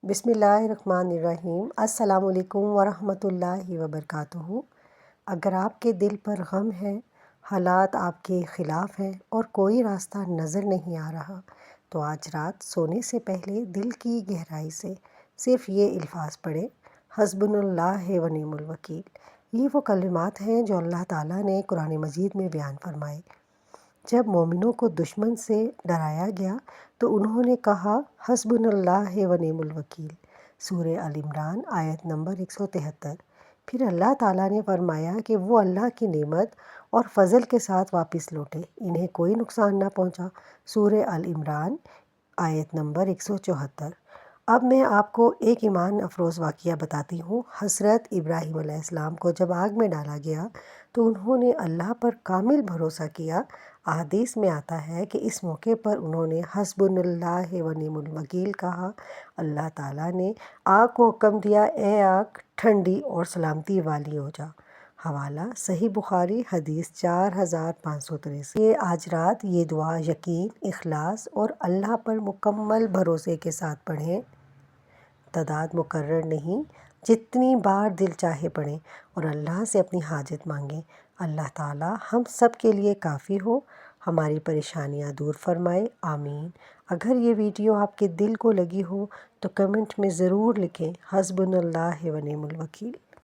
بسم اللہ الرحمن الرحیم۔ السلام علیکم ورحمۃ اللہ وبرکاتہ۔ اگر آپ کے دل پر غم ہے، حالات آپ کے خلاف ہیں اور کوئی راستہ نظر نہیں آ رہا، تو آج رات سونے سے پہلے دل کی گہرائی سے صرف یہ الفاظ پڑھیں: حسبنا اللہ و نعم الوکیل۔ یہ وہ کلمات ہیں جو اللہ تعالیٰ نے قرآن مجید میں بیان فرمائے۔ جب مومنوں کو دشمن سے ڈرایا گیا تو انہوں نے کہا حسبنا اللہ و نعم الوکیل، سورہ آل عمران آیت نمبر 173۔ پھر اللہ تعالیٰ نے فرمایا کہ وہ اللہ کی نعمت اور فضل کے ساتھ واپس لوٹے، انہیں کوئی نقصان نہ پہنچا، سورہ آل عمران آیت نمبر 174۔ اب میں آپ کو ایک ایمان افروز واقعہ بتاتی ہوں۔ حضرت ابراہیم علیہ السلام کو جب آگ میں ڈالا گیا تو انہوں نے اللہ پر کامل بھروسہ کیا۔ احادیث میں آتا ہے کہ اس موقع پر انہوں نے حسبنا اللہ و نعم الوکیل کہا۔ اللہ تعالیٰ نے آگ کو حکم دیا: اے آگ ٹھنڈی اور سلامتی والی ہو جا۔ حوالہ صحیح بخاری حدیث 4583۔ یہ آج رات یہ دعا یقین، اخلاص اور اللہ پر مکمل بھروسے کے ساتھ پڑھیں۔ تعداد مقرر نہیں، جتنی بار دل چاہے پڑھیں اور اللہ سے اپنی حاجت مانگیں۔ اللہ تعالیٰ ہم سب کے لیے کافی ہو، ہماری پریشانیاں دور فرمائے، آمین۔ اگر یہ ویڈیو آپ کے دل کو لگی ہو تو کمنٹ میں ضرور لکھیں: حسبنا اللہ و نعم الوکیل۔